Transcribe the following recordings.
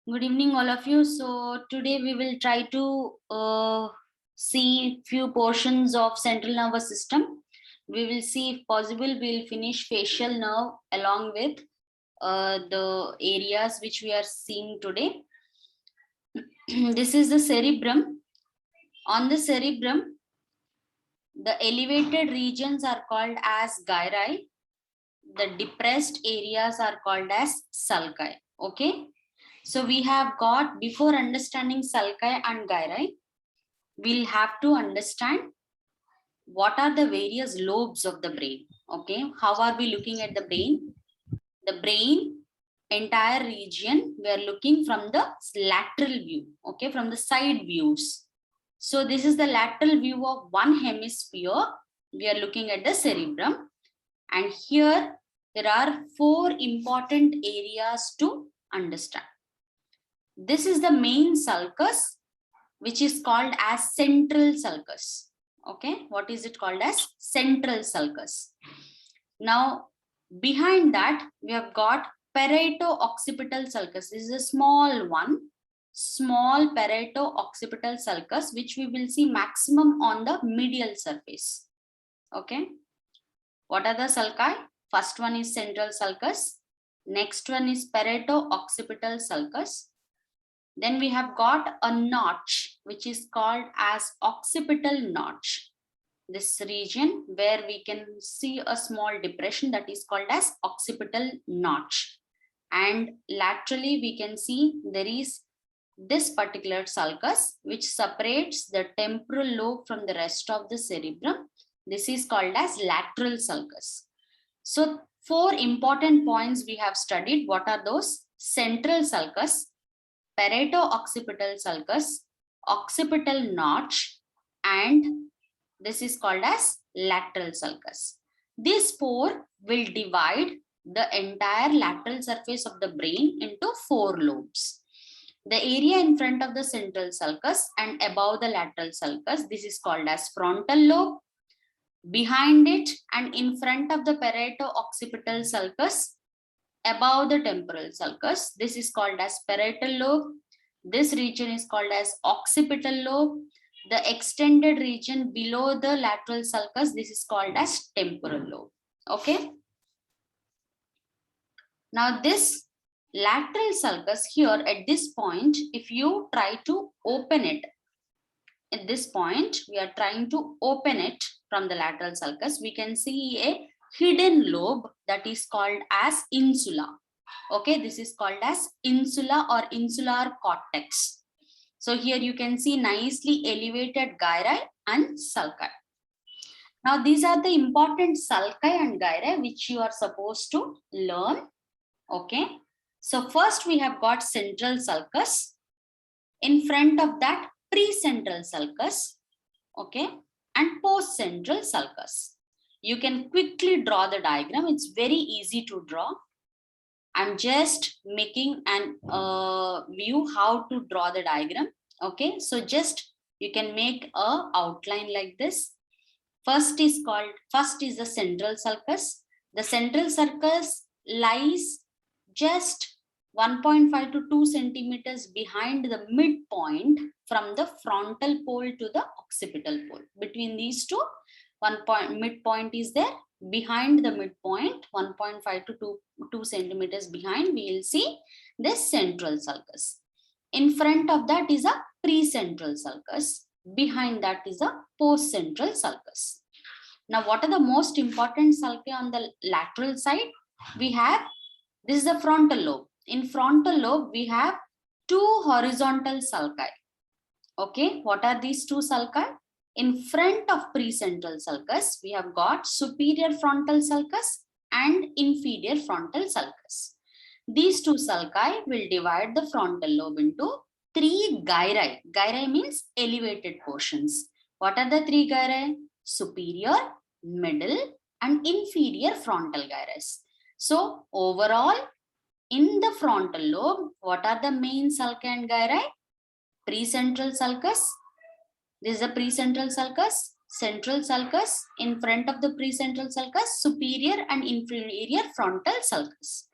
Good evening, all of you. So today we will try to see few portions of central nervous system. We will see if possible we will finish facial nerve along with the areas which we are seeing today. This is the cerebrum. On the cerebrum, the elevated regions are called as gyri. The depressed areas are called as sulci. Okay. So we have got, before understanding sulci and gyri, we'll have to understand what are the various lobes of the brain. Okay, how are we looking at the brain? The brain entire region we are looking from the lateral view, okay, from the side views. So this is the lateral view of one hemisphere. We are looking at the cerebrum, and here there are four important areas to understand. This is the main sulcus, which is called as central sulcus. Okay, what is it called as? Central sulcus. Now, behind that, we have got parieto-occipital sulcus. This is a small one, small parieto-occipital sulcus, which we will see maximum on the medial surface. Okay, what are the sulci? First one is central sulcus. Next one is parieto-occipital sulcus. Then we have got a notch, which is called as occipital notch. This region where we can see a small depression, that is called as occipital notch. And laterally we can see there is this particular sulcus which separates the temporal lobe from the rest of the cerebrum. This is called as lateral sulcus. So four important points we have studied. What are those? Central sulcus, parieto-occipital sulcus, occipital notch, and this is called as lateral sulcus. These four will divide the entire lateral surface of the brain into four lobes. The area in front of the central sulcus and above the lateral sulcus, this is called as frontal lobe. Behind it and in front of the parieto-occipital sulcus, above the temporal sulcus, this is called as parietal lobe. This region is called as occipital lobe. The extended region below the lateral sulcus, this is called as temporal lobe. Okay. Now this lateral sulcus here at this point, if you try to open it, at this point, we are trying to open it from the lateral sulcus, we can see a hidden lobe that is called as insula. Okay, this is called as insula or insular cortex. So here you can see nicely elevated gyri and sulci. Now these are the important sulci and gyri which you are supposed to learn. Okay, so first we have got central sulcus. In front of that, precentral sulcus. Okay, and postcentral sulcus. You can quickly draw the diagram. It's very easy to draw. I'm just making an view how to draw the diagram. Okay, so just you can make a outline like this. First is the central sulcus. The central sulcus lies just 1.5 to 2 centimeters behind the midpoint from the frontal pole to the occipital pole. Between these two, midpoint is there. Behind the midpoint, 1.5 to 2 centimeters behind, we will see this central sulcus. In front of that is a precentral sulcus. Behind that is a postcentral sulcus. Now, what are the most important sulci on the lateral side? We have, this is the frontal lobe. In frontal lobe, we have two horizontal sulci. Okay, what are these two sulci? In front of precentral sulcus, we have got superior frontal sulcus and inferior frontal sulcus. These two sulci will divide the frontal lobe into three gyri. Gyri means elevated portions. What are the three gyri? Superior, middle, and inferior frontal gyres. So overall, in the frontal lobe, what are the main sulci and gyri? Precentral sulcus. This is the precentral sulcus. Central sulcus. In front of the precentral sulcus, superior and inferior frontal sulcus.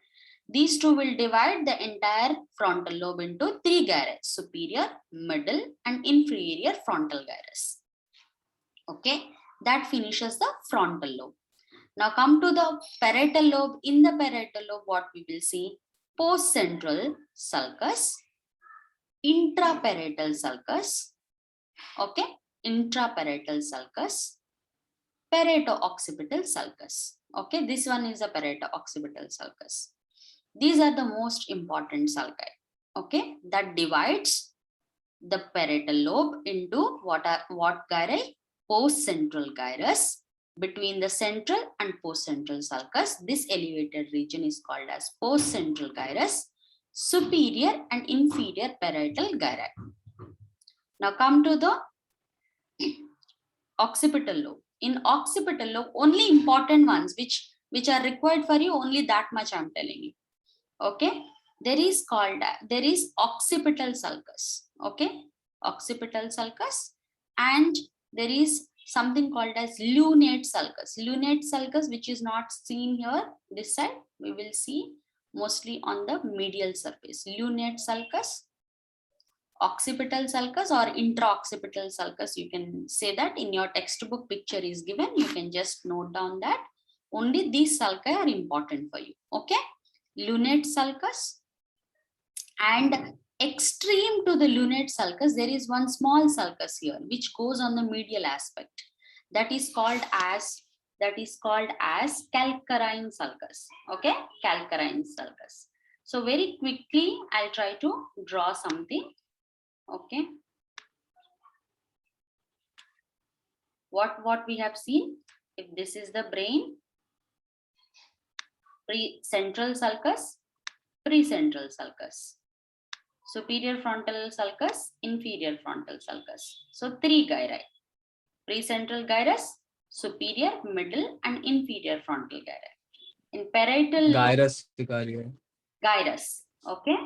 These two will divide the entire frontal lobe into 3 gyri: superior, middle, and inferior frontal gyrus. Okay, that finishes the frontal lobe. Now come to the parietal lobe. In the parietal lobe, what we will see? Postcentral sulcus, intraparietal sulcus, okay, intraparietal sulcus, parieto-occipital sulcus. Okay, this one is a parieto-occipital sulcus. These are the most important sulci, okay, that divides the parietal lobe into what gyri? Postcentral gyrus. Between the central and postcentral sulcus, this elevated region is called as postcentral gyrus, superior and inferior parietal gyri. Now come to the occipital lobe. In occipital lobe, only important ones which are required for you, only that much I'm telling you. Okay, there is occipital sulcus. Okay, occipital sulcus, and there is something called as lunate sulcus. Lunate sulcus, which is not seen here, this side, we will see mostly on the medial surface. Lunate sulcus, occipital sulcus or intraoccipital sulcus, you can say that. In your textbook picture is given, you can just note down that. Only these sulci are important for you. Okay, lunate sulcus, and extreme to the lunate sulcus, there is one small sulcus here which goes on the medial aspect. That is called as calcarine sulcus. Okay, calcarine sulcus. So very quickly, I'll try to draw something. Okay, what we have seen, if this is the brain, central sulcus, precentral sulcus, superior frontal sulcus, inferior frontal sulcus. So 3 gyri: precentral gyrus, superior, middle, and inferior frontal gyri. In parietal gyrus, okay.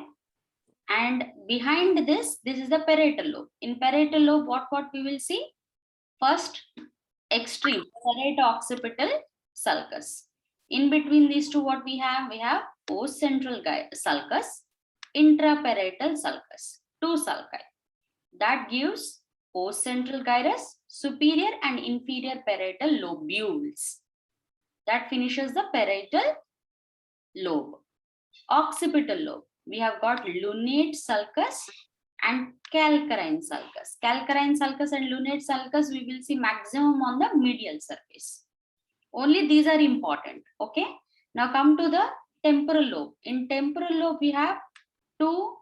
And behind this is the parietal lobe. In parietal lobe, what we will see? First, extreme parieto-occipital sulcus. In between these two, what we have? We have postcentral sulcus, intraparietal sulcus, 2 sulci. That gives postcentral gyrus, superior and inferior parietal lobules. That finishes the parietal lobe. Occipital lobe, we have got lunate sulcus and calcarine sulcus. Calcarine sulcus and lunate sulcus we will see maximum on the medial surface. Only these are important. Okay. Now come to the temporal lobe. In temporal lobe, we have 2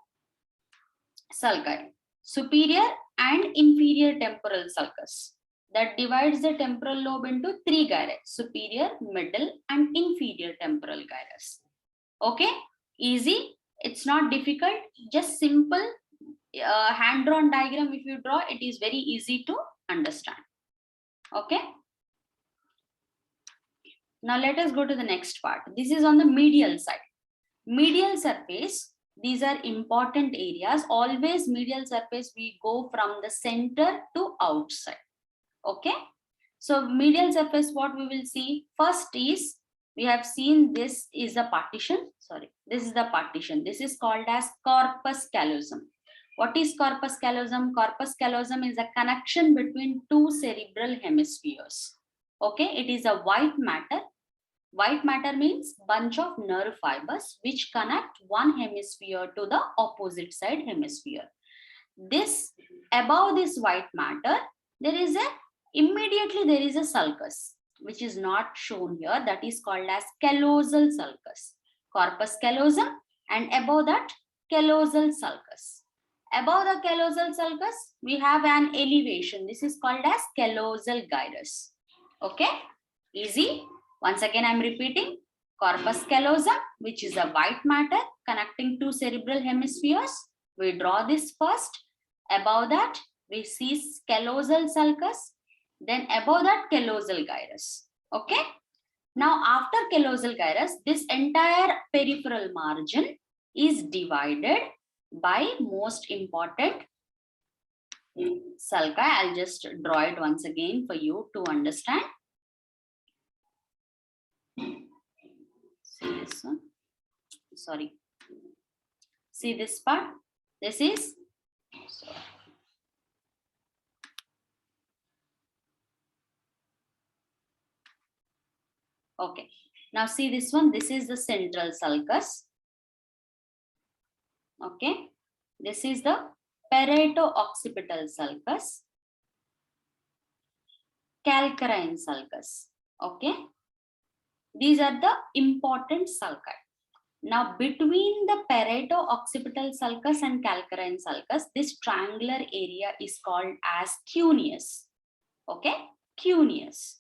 sulci: superior and inferior temporal sulcus. That divides the temporal lobe into 3 gyri: superior, middle, and inferior temporal gyrus. Okay, easy. It's not difficult. Just simple hand-drawn diagram. If you draw, it is very easy to understand. Okay. Now let us go to the next part. This is on the medial side. Medial surface, these are important areas. Always medial surface, we go from the center to outside. Okay. So medial surface, what we will see first is, we have seen this is a partition. Sorry, this is the partition. This is called as corpus callosum. What is corpus callosum? Corpus callosum is a connection between 2 cerebral hemispheres. Okay, it is a white matter. White matter means bunch of nerve fibers which connect one hemisphere to the opposite side hemisphere. This, above this white matter, immediately there is a sulcus which is not shown here. That is called as callosal sulcus. Corpus callosum, and above that callosal sulcus. Above the callosal sulcus, we have an elevation. This is called as callosal gyrus. Okay, easy. Once again, I'm repeating. Corpus callosum, which is a white matter connecting 2 cerebral hemispheres. We draw this first. Above that, we see callosal sulcus. Then above that, callosal gyrus. Okay. Now, after callosal gyrus, this entire peripheral margin is divided by most important sulci. I'll just draw it once again for you to understand. See this one. sorry. See this part? This is, okay. Now see this one. This is the central sulcus. Okay. This is the parieto-occipital sulcus, calcarine sulcus. Okay. These are the important sulci. Now, between the parieto-occipital sulcus and calcarine sulcus, this triangular area is called as cuneus. Okay, cuneus.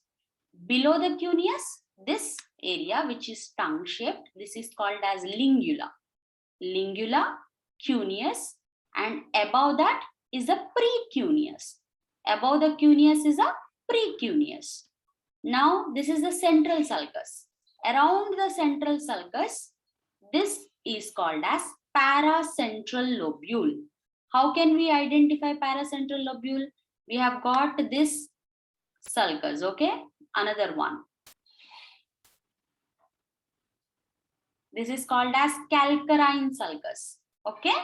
Below the cuneus, this area which is tongue-shaped, this is called as lingula. Lingula, cuneus, and above that is a precuneus. Above the cuneus is a precuneus. Now, this is the central sulcus. Around the central sulcus, this is called as paracentral lobule. How can we identify paracentral lobule? We have got this sulcus, okay? Another one. This is called as calcarine sulcus, okay?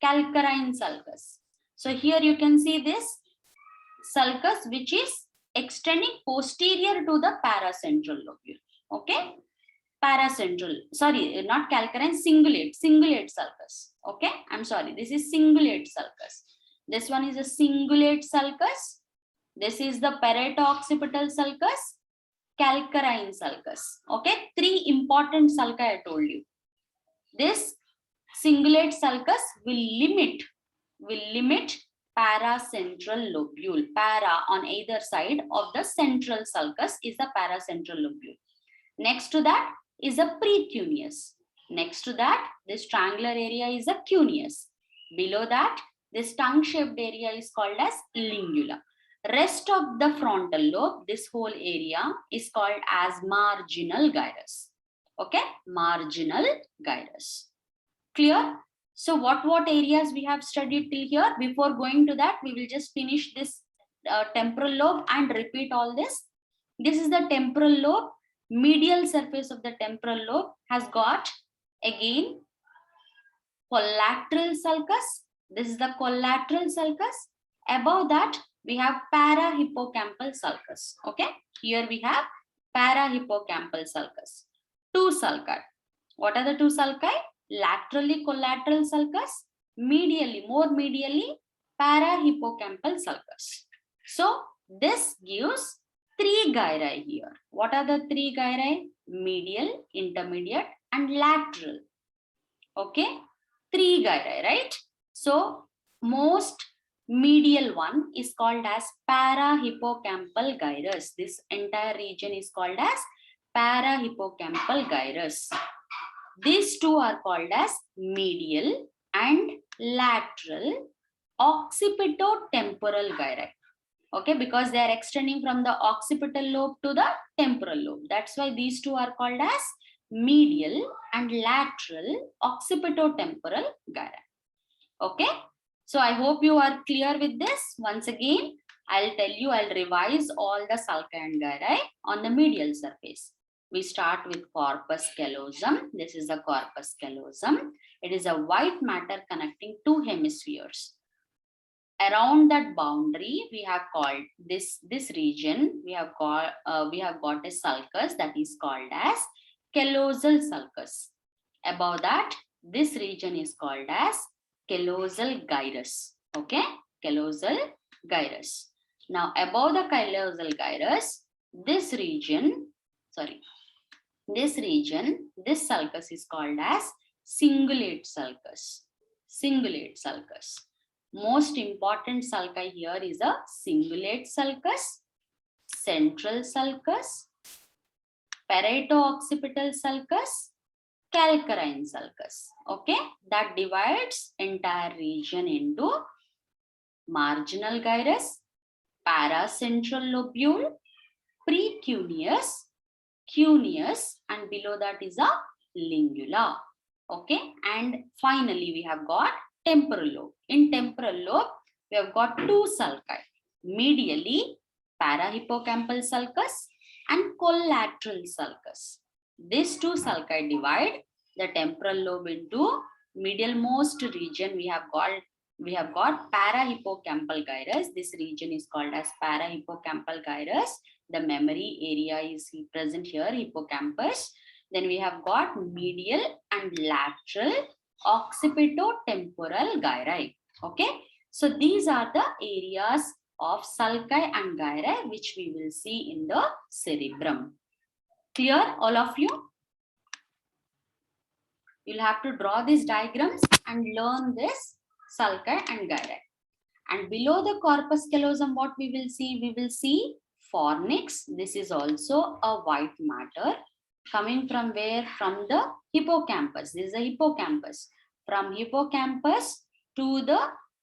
Calcarine sulcus. So here you can see this sulcus which is extending posterior to the paracentral lobule, okay? Paracentral, sorry, not calcarine, cingulate sulcus, okay? I'm sorry, this is cingulate sulcus. This one is a cingulate sulcus. This is the parieto-occipital sulcus, calcarine sulcus, okay? 3 important sulci I told you. This cingulate sulcus will limit paracentral lobule. Para on either side of the central sulcus is the paracentral lobule. Next to that is a precuneus. Next to that, this triangular area is a cuneus. Below that, this tongue-shaped area is called as lingula. Rest of the frontal lobe, this whole area is called as marginal gyrus. Okay, marginal gyrus. Clear? So what areas we have studied till here? Before going to that, we will just finish this temporal lobe and repeat all this. This is the temporal lobe. Medial surface of the temporal lobe has got again collateral sulcus. This is the collateral sulcus. Above that, we have parahippocampal sulcus. Okay, here we have parahippocampal sulcus. 2 sulci. What are the 2 sulci? Laterally collateral sulcus, medially, more medially, parahippocampal sulcus. So this gives 3 gyri here. What are the 3 gyri? Medial, intermediate, and lateral. Okay, 3 gyri, right? So most medial one is called as parahippocampal gyrus. This entire region is called as parahippocampal gyrus. These 2 are called as medial and lateral occipitotemporal gyri. Okay, because they are extending from the occipital lobe to the temporal lobe. That's why these 2 are called as medial and lateral occipitotemporal gyri. Okay, so I hope you are clear with this. Once again, I'll tell you, I'll revise all the sulci and gyri on the medial surface. We start with corpus callosum. This is the corpus callosum. It is a white matter connecting 2 hemispheres. Around that boundary, we have called this region. We have got a sulcus that is called as callosal sulcus. Above that, this region is called as callosal gyrus. Okay, callosal gyrus. Now, above the callosal gyrus, this region, this sulcus is called as cingulate sulcus. Cingulate sulcus. Most important sulci here is a cingulate sulcus, central sulcus, parieto-occipital sulcus, calcarine sulcus. Okay, that divides entire region into marginal gyrus, paracentral lobule, precuneus, cuneus, and below that is a lingula. Okay, and finally we have got temporal lobe. In temporal lobe, we have got 2 sulci. Medially, parahippocampal sulcus and collateral sulcus. These 2 sulci divide the temporal lobe into medialmost region. We have got parahippocampal gyrus. This region is called as parahippocampal gyrus. The memory area is present here, hippocampus. Then we have got medial and lateral occipitotemporal gyri. Okay, so these are the areas of sulci and gyri which we will see in the cerebrum. Clear, all of you? You'll have to draw these diagrams and learn this sulci and gyri. And below the corpus callosum, what we will see? We will see fornix. This is also a white matter coming from where? From the hippocampus. This is the hippocampus. From hippocampus to the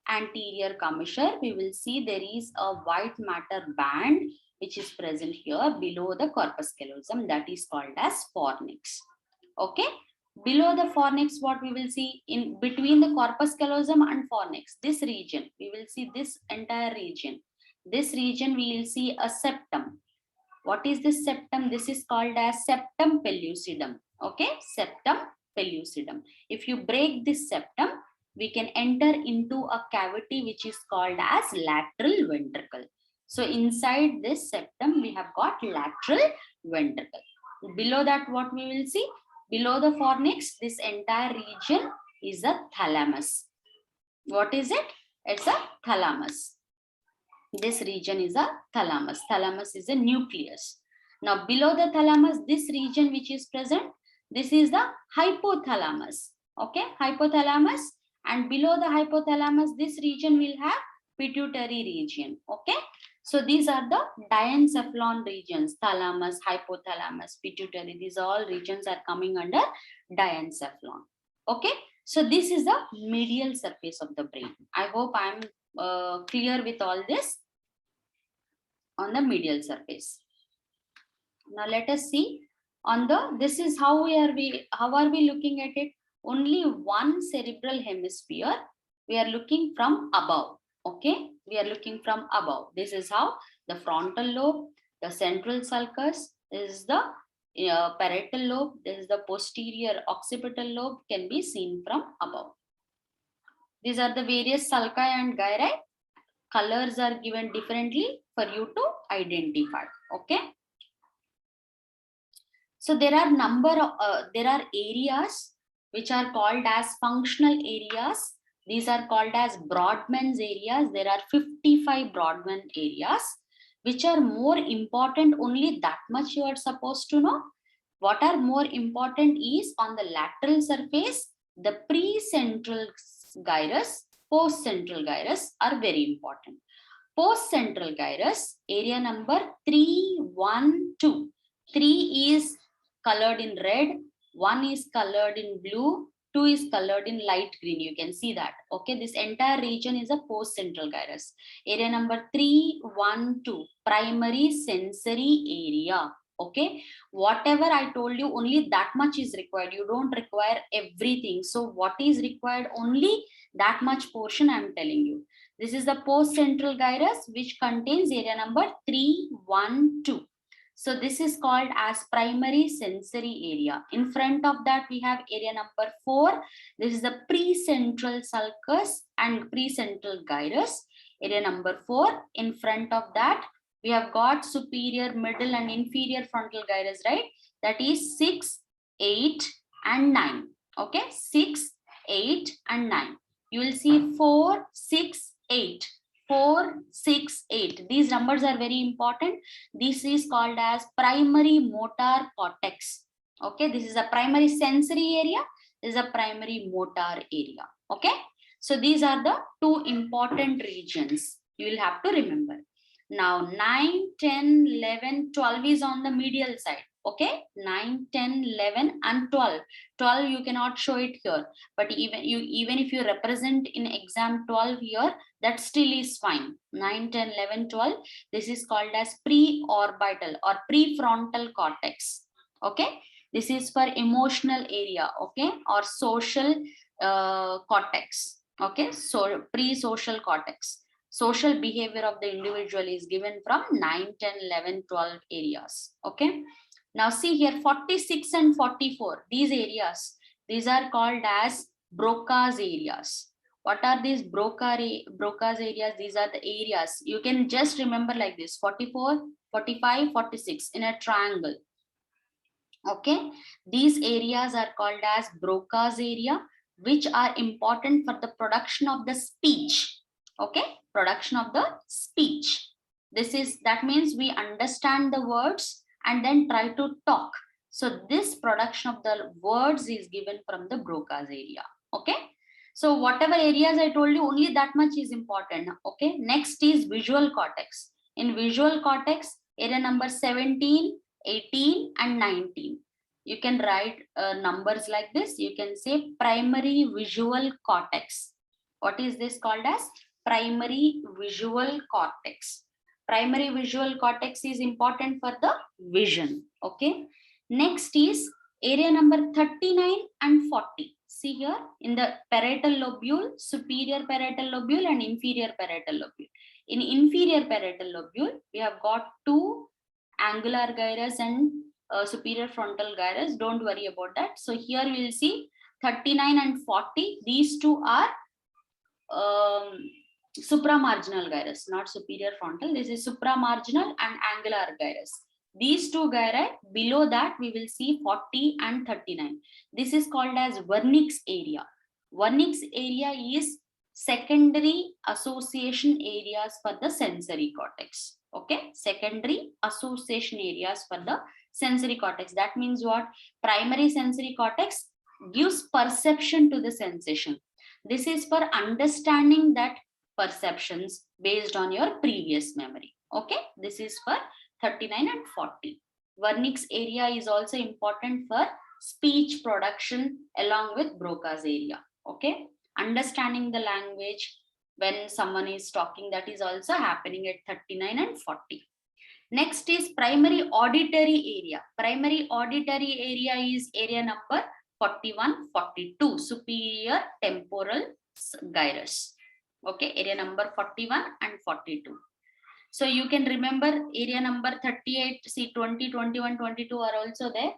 anterior commissure, we will see there is a white matter band which is present here below the corpus callosum, that is called as fornix. Okay. Below the fornix, what we will see? In between the corpus callosum and fornix, this region, we will see this entire region. This region we will see a septum. What is this septum? This is called as septum pellucidum. Okay, septum pellucidum. If you break this septum, we can enter into a cavity which is called as lateral ventricle. So inside this septum, we have got lateral ventricle. Below that, what we will see? Below the fornix, this entire region is a thalamus. What is it? It's a thalamus. This region is a thalamus. Thalamus is a nucleus. Now below the thalamus, this region which is present, this is the hypothalamus. Okay, hypothalamus. And below the hypothalamus, this region will have pituitary region. Okay, so these are the diencephalon regions: thalamus, hypothalamus, pituitary. These all regions are coming under diencephalon. Okay, so this is the medial surface of the brain. I hope I am clear with all this on the medial surface. Now let us see on the, this is how are we looking at it? Only one cerebral hemisphere. We are looking from above. Okay, we are looking from above. This is how the frontal lobe, the central sulcus, this is the parietal lobe, this is the posterior occipital lobe, can be seen from above. These are the various sulci and gyri. Colors are given differently for you to identify. Okay. So there are there are areas which are called as functional areas. These are called as Brodmann's areas. There are 55 Brodmann areas which are more important. Only that much you are supposed to know. What are more important is on the lateral surface, the precentral gyrus, postcentral gyrus are very important. Postcentral gyrus, area number 312. 3 is colored in red, 1 is colored in blue, 2 is colored in light green. You can see that. Okay, this entire region is a postcentral gyrus. Area number 312, primary sensory area. Okay, whatever I told you, only that much is required. You don't require everything. So what is required? Only that much portion I am telling you. This is the postcentral gyrus which contains area number 312. So this is called as primary sensory area. In front of that we have area number 4. This is the precentral sulcus and precentral gyrus. Area number 4. In front of that we have got superior, middle and inferior frontal gyrus, right? That is 6, 8 and 9. Okay, 6, 8 and 9. You will see 4, 6, 8. 4, 6, 8. These numbers are very important. This is called as primary motor cortex. Okay, this is a primary sensory area. This is a primary motor area. Okay, so these are the two important regions you will have to remember. Now 9, 10, 11, 12 is on the medial side. Okay, 9, 10, 11 and 12. 12 you cannot show it here, but even if you represent in exam 12 here, that still is fine. 9, 10, 11, 12. This is called as preorbital or prefrontal cortex. Okay, this is for emotional area. Okay, or social cortex. Okay, so pre-social cortex. Social behavior of the individual is given from 9, 10, 11, 12 areas. Okay. Now see here 46 and 44. These areas These are called as Broca's areas. What are these Broca's areas? These are the areas. You can just remember like this: 44, 45, 46 in a triangle. Okay, these areas are called as Broca's area, which are important for the production of the speech. Okay, production of the speech. That means we understand the words and then try to talk. So this production of the words is given from the Broca's area. Okay, so whatever areas I told you, only that much is important. Okay, next is visual cortex. In visual cortex, area number 17, 18 and 19. You can write numbers like this. You can say primary visual cortex. What is this called as? Primary visual cortex. Primary visual cortex is important for the vision. Okay. Next is area number 39 and 40. See here in the parietal lobule, superior parietal lobule and inferior parietal lobule. In inferior parietal lobule, we have got two angular gyrus and superior frontal gyrus. Don't worry about that. So here we will see 39 and 40. These two are supramarginal gyrus, not superior frontal. This is supramarginal and angular gyrus. These two gyri, below that we will see 40 and 39. This is called as Wernicke's area. Wernicke's area is secondary association areas for the sensory cortex. Okay, secondary association areas for the sensory cortex. That means what? Primary sensory cortex gives perception to the sensation. This is for understanding that perceptions based on your previous memory. Okay, this is for 39 and 40. Wernicke's area is also important for speech production along with Broca's area. Okay, understanding the language when someone is talking, that is also happening at 39 and 40. Next is primary auditory area. Primary auditory area is area number 41, 42, superior temporal gyrus. Okay, area number 41 and 42. So you can remember area number 38, see 20, 21, 22 are also there.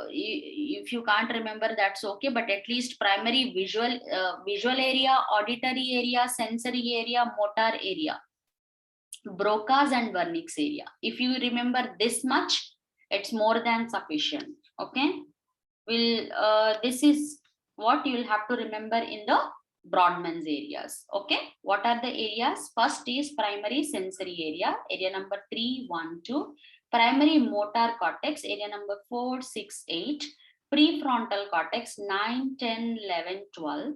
If you can't remember, that's okay, but at least primary visual area, auditory area, sensory area, motor area, Broca's and Wernicke's area. If you remember this much, it's more than sufficient. Okay, this is what you will have to remember in the Brodmann's areas. Okay, what are the areas? First is primary sensory area, area number 3, 1, 2. Primary motor cortex, area number 4, 6, 8. Prefrontal cortex, 9, 10, 11, 12.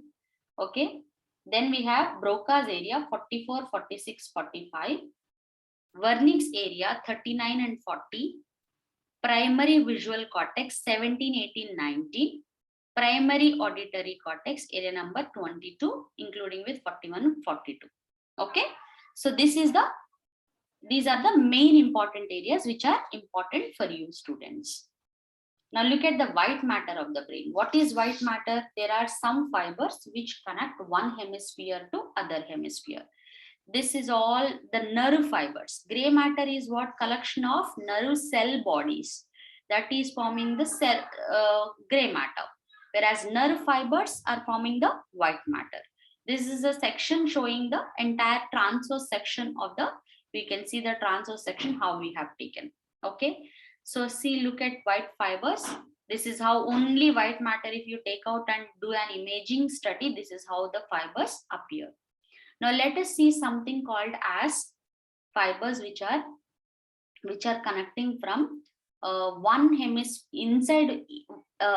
Okay, then we have Broca's area, 44, 46, 45. Wernicke's area, 39 and 40. Primary visual cortex, 17, 18, 19. Primary auditory cortex, area number 22, including with 41 and 42. Okay, so these are the main important areas which are important for you students. Now look at the white matter of the brain. What is white matter? There are some fibers which connect one hemisphere to other hemisphere. This is all the nerve fibers. Gray matter is what? Collection of nerve cell bodies that is forming the gray matter. Whereas nerve fibers are forming the white matter. This is a section showing the entire transverse section of the, we can see the transverse section how we have taken. Okay, so see, look at white fibers. This is how only white matter, if you take out and do an imaging study, this is how the fibers appear. Now let us see something called as fibers which are connecting from one hemisphere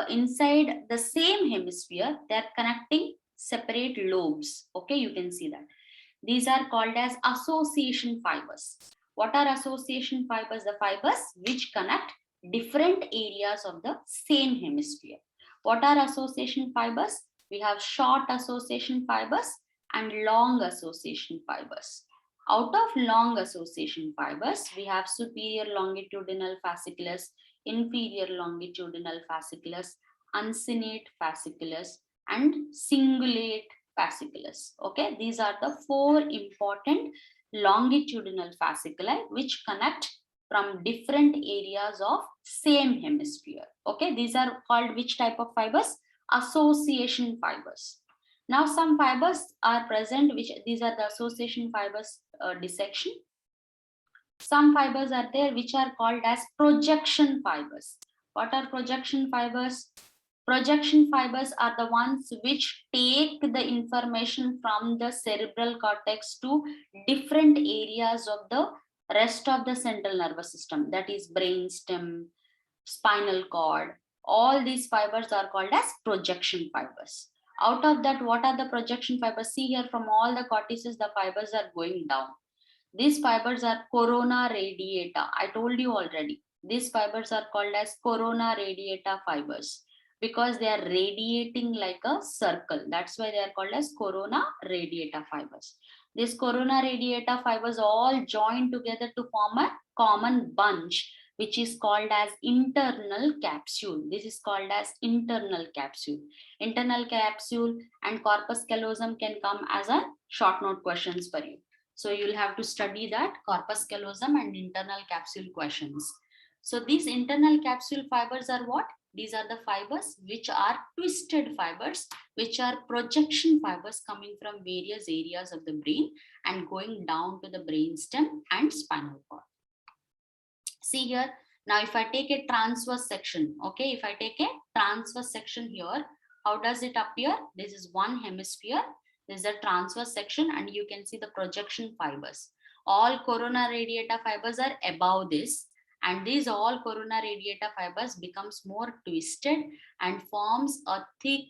inside the same hemisphere. They are connecting separate lobes. Okay, you can see that. These are called as association fibers. What are association fibers? The fibers which connect different areas of the same hemisphere. What are association fibers? We have short association fibers and long association fibers. Out of long association fibers, we have superior longitudinal fasciculus, inferior longitudinal fasciculus, uncinate fasciculus, and cingulate fasciculus. Okay, these are the 4 important longitudinal fasciculi which connect from different areas of same hemisphere. Okay, these are called which type of fibers? Association fibers. Now some fibers are present, which these are the association fibers dissection. Some fibers are there which are called as projection fibers. What are projection fibers? Projection fibers are the ones which take the information from the cerebral cortex to different areas of the rest of the central nervous system, that is brain stem, spinal cord. All these fibers are called as projection fibers. Out of that, what are the projection fibers? See here, from all the cortices, the fibers are going down. These fibers are corona radiata. I told you already. These fibers are called as corona radiata fibers because they are radiating like a circle. That's why they are called as corona radiata fibers. These corona radiata fibers all join together to form a common bunch, which is called as internal capsule. This is called as internal capsule. Internal capsule and corpus callosum can come as a short note questions for you. So you'll have to study that corpus callosum and internal capsule questions. So these internal capsule fibers are what? These are the fibers which are twisted fibers, which are projection fibers coming from various areas of the brain and going down to the brain stem and spinal cord. See here, now if I take a transverse section, okay, if I take a transverse section here, how does it appear? This is one hemisphere. This is a transverse section and you can see the projection fibers. All corona radiata fibers are above this, and these all corona radiata fibers becomes more twisted and forms a thick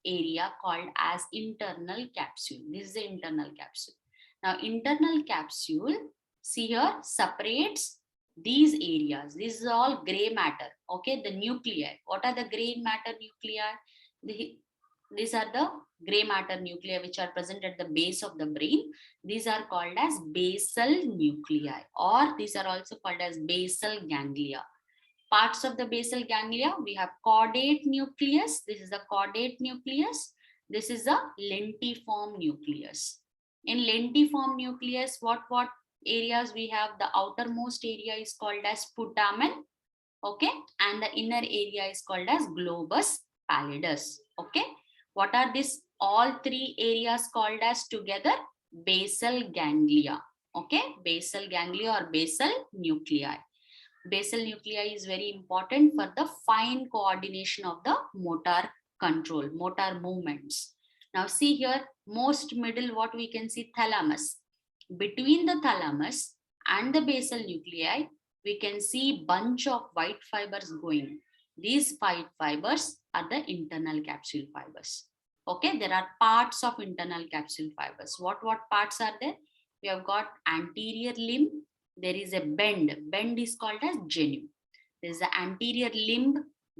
area called as internal capsule. This is the internal capsule. Now internal capsule, see here, separates these areas. This is all gray matter. Okay, the nuclei. What are the gray matter nuclei? These are the gray matter nuclei which are present at the base of the brain. These are called as basal nuclei, or these are also called as basal ganglia. Parts of the basal ganglia, we have caudate nucleus. This is the caudate nucleus. This is a lentiform nucleus. In lentiform nucleus, what areas we have? The outermost area is called as putamen, okay, and the inner area is called as globus pallidus. Okay, what are these all three areas called as together? Basal ganglia. Okay, basal ganglia or basal nuclei. Basal nuclei is very important for the fine coordination of the motor control, motor movements. Now see here, most middle, what we can see? Thalamus. Between the thalamus and the basal nuclei, we can see bunch of white fibers going. These white fibers are the internal capsule fibers. Okay, there are parts of internal capsule fibers. What parts are there? We have got anterior limb. There is a bend. Bend is called as genu. There is the anterior limb,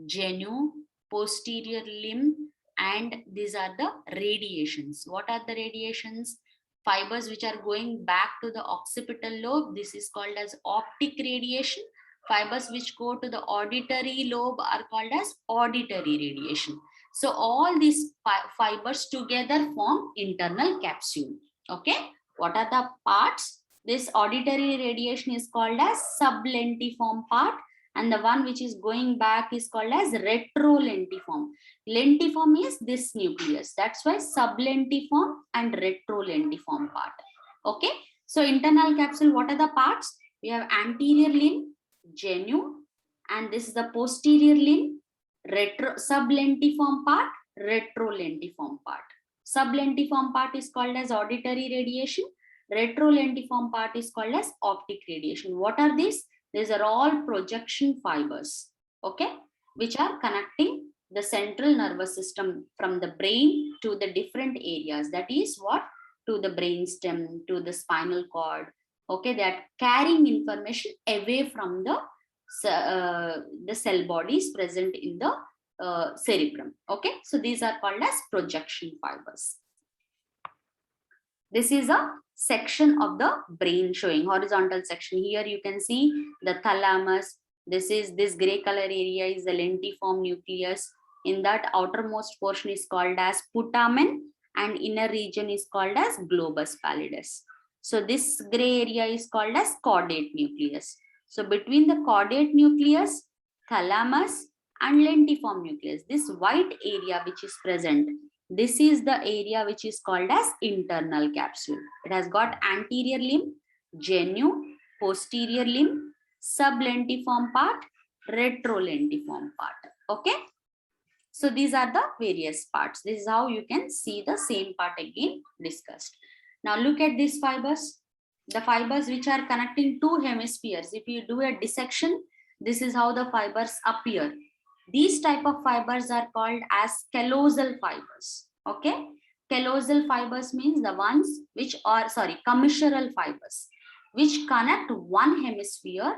genu, posterior limb, and these are the radiations. What are the radiations? Fibers which are going back to the occipital lobe. This is called as optic radiation. Fibers which go to the auditory lobe are called as auditory radiation. So all these fibers together form internal capsule. Okay, what are the parts? This auditory radiation is called as sublentiform part, and the one which is going back is called as retrolentiform. Lentiform is this nucleus. That's why sublentiform and retrolentiform part. Okay, so internal capsule, what are the parts? We have anterior limb, genu, and this is the posterior limb, sublentiform part, retrolentiform part. Sublentiform part is called as auditory radiation. Retrolentiform part is called as optic radiation. What are these? These are all projection fibers, okay, which are connecting the central nervous system from the brain to the different areas. That is what? To the brain stem, to the spinal cord. Okay, they are carrying information away from the cell bodies present in the cerebrum. Okay, so these are called as projection fibers. This is a section of the brain showing horizontal section. Here you can see the thalamus. This gray color area is the lentiform nucleus. In that outermost portion is called as putamen, and inner region is called as globus pallidus. So this gray area is called as caudate nucleus. So between the caudate nucleus, thalamus and lentiform nucleus, this white area which is present, this is the area which is called as internal capsule. It has got anterior limb, genu, posterior limb, sublentiform part, retrolentiform part. Okay. So these are the various parts. This is how you can see the same part again discussed. Now look at these fibers. The fibers which are connecting two hemispheres. If you do a dissection, this is how the fibers appear. These type of fibers are called as callosal fibers. Okay. Callosal fibers means the ones which are, commissural fibers, which connect one hemisphere,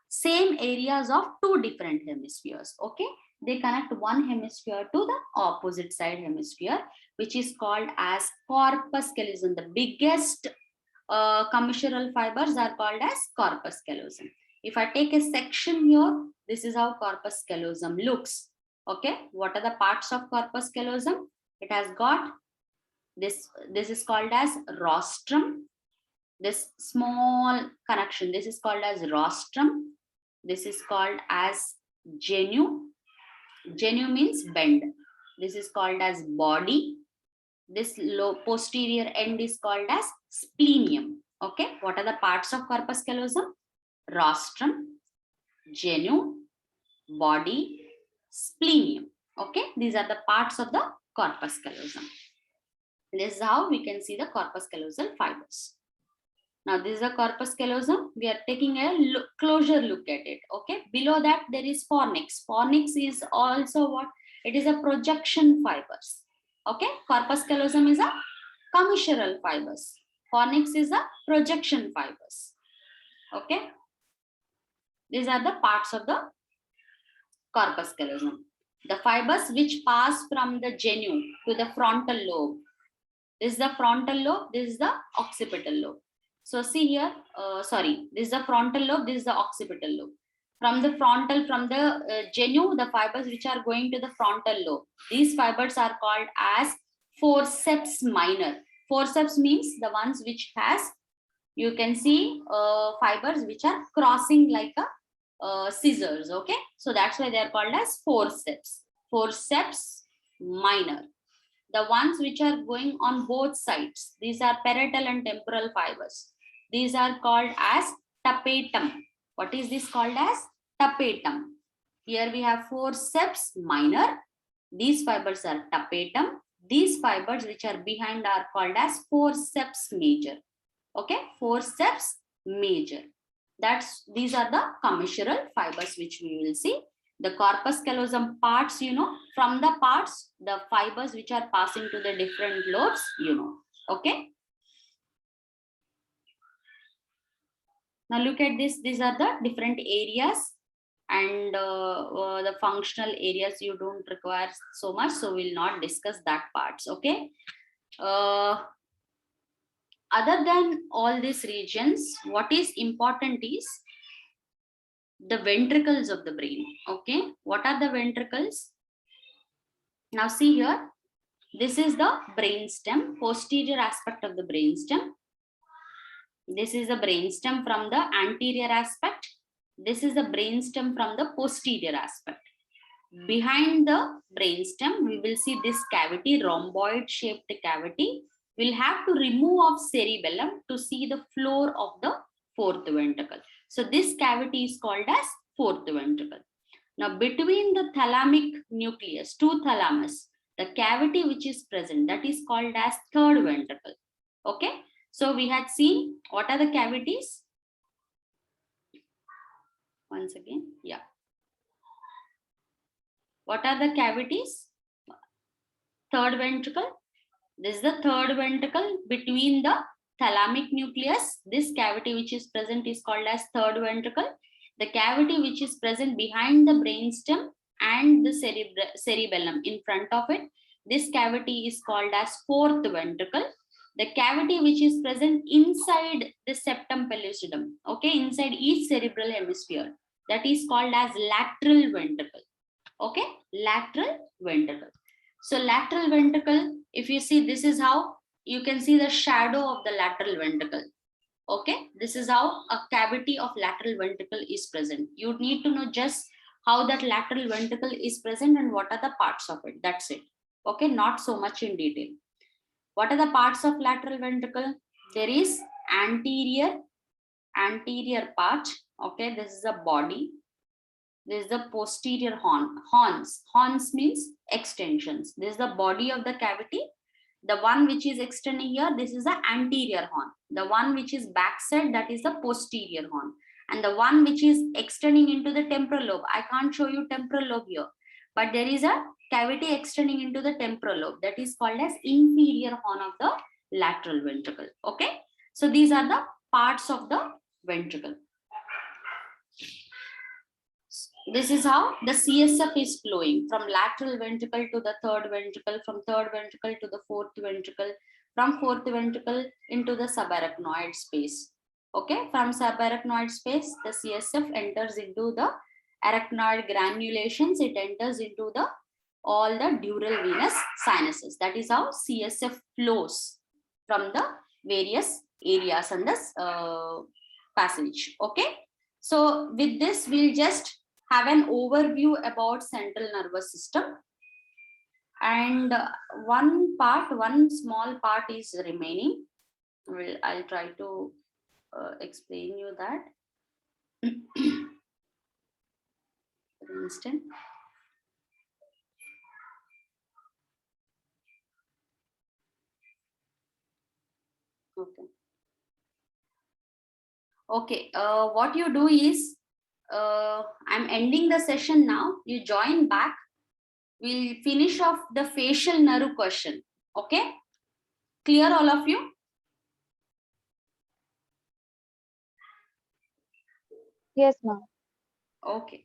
same areas of two different hemispheres. Okay. They connect one hemisphere to the opposite side hemisphere, which is called as corpus callosum. The biggest commissural fibers are called as corpus callosum. If I take a section here, this is how corpus callosum looks. Okay, what are the parts of corpus callosum? It has got this is called as rostrum. This small connection, this is called as rostrum. This is called as genu. Genu means bend. This is called as body. This low posterior end is called as splenium. Okay, what are the parts of corpus callosum? Rostrum, genu, body, splenium. Okay, these are the parts of the corpus callosum. This is how we can see the corpus callosal fibers. Now this is the corpus callosum. We are taking a closer look at it. Okay, below that there is fornix. Fornix is also what? It is a projection fibers. Okay, corpus callosum is a commissural fibers. Fornix is a projection fibers. Okay, these are the parts of the corpus callosum. The fibers which pass from the genu to the frontal lobe. This is the frontal lobe. This is the occipital lobe. So see here, this is the frontal lobe, this is the occipital lobe. From the genu, the fibers which are going to the frontal lobe, these fibers are called as forceps minor. Forceps means the ones which has, you can see fibers which are crossing like a scissors. Okay, so that's why they are called as forceps. Forceps minor. The ones which are going on both sides, these are parietal and temporal fibers. These are called as tapetum. What is this called as? Tapetum. Here we have forceps minor. These fibers are tapetum. These fibers which are behind are called as forceps major. Okay, forceps major. These are the commissural fibers which we will see. The corpus callosum parts, from the parts, the fibers which are passing to the different lobes, okay. Now look at this. These are the different areas and the functional areas you don't require so much, so we'll not discuss that parts. Okay. Other than all these regions, what is important is the ventricles of the brain. Okay, what are the ventricles? Now see here, this is the brainstem, posterior aspect of the brainstem. This is the brainstem from the anterior aspect. This is the brainstem from the posterior aspect. Behind the brainstem, we will see this cavity, rhomboid shaped cavity. We'll have to remove of cerebellum to see the floor of the fourth ventricle. So this cavity is called as fourth ventricle. Now between the thalamic nucleus, two thalamus, the cavity which is present, that is called as third ventricle. Okay, so we had seen what are the cavities. Once again, yeah. What are the cavities? Third ventricle. This is the third ventricle between the thalamic nucleus. This cavity which is present is called as third ventricle. The cavity which is present behind the brainstem and the cerebellum in front of it, this cavity is called as fourth ventricle. The cavity which is present inside the septum pellucidum, okay, inside each cerebral hemisphere, that is called as lateral ventricle. Okay, lateral ventricle. So lateral ventricle, if you see, this is how you can see the shadow of the lateral ventricle. Okay, this is how a cavity of lateral ventricle is present. You need to know just how that lateral ventricle is present and what are the parts of it. That's it. Okay, not so much in detail. What are the parts of lateral ventricle? There is anterior part. Okay, this is the body. This is the posterior horns. Horns means extensions. This is the body of the cavity. The one which is extending here, this is the anterior horn. The one which is backside, that is the posterior horn. And the one which is extending into the temporal lobe, I can't show you temporal lobe here, but there is a cavity extending into the temporal lobe, that is called as inferior horn of the lateral ventricle. Okay, so these are the parts of the ventricle. This is how the CSF is flowing from lateral ventricle to the third ventricle, from third ventricle to the fourth ventricle, from fourth ventricle into the subarachnoid space. Okay, from subarachnoid space, the CSF enters into the arachnoid granulations. It enters into the all the dural venous sinuses. That is how CSF flows from the various areas and the passage. Okay, so with this, we'll just have an overview about central nervous system, and one small part is remaining. I'll try to explain you that. For instance, okay, what you do is, I'm ending the session now. You join back. We'll finish off the facial nerve question. Okay, clear all of you? Yes, ma'am. Okay.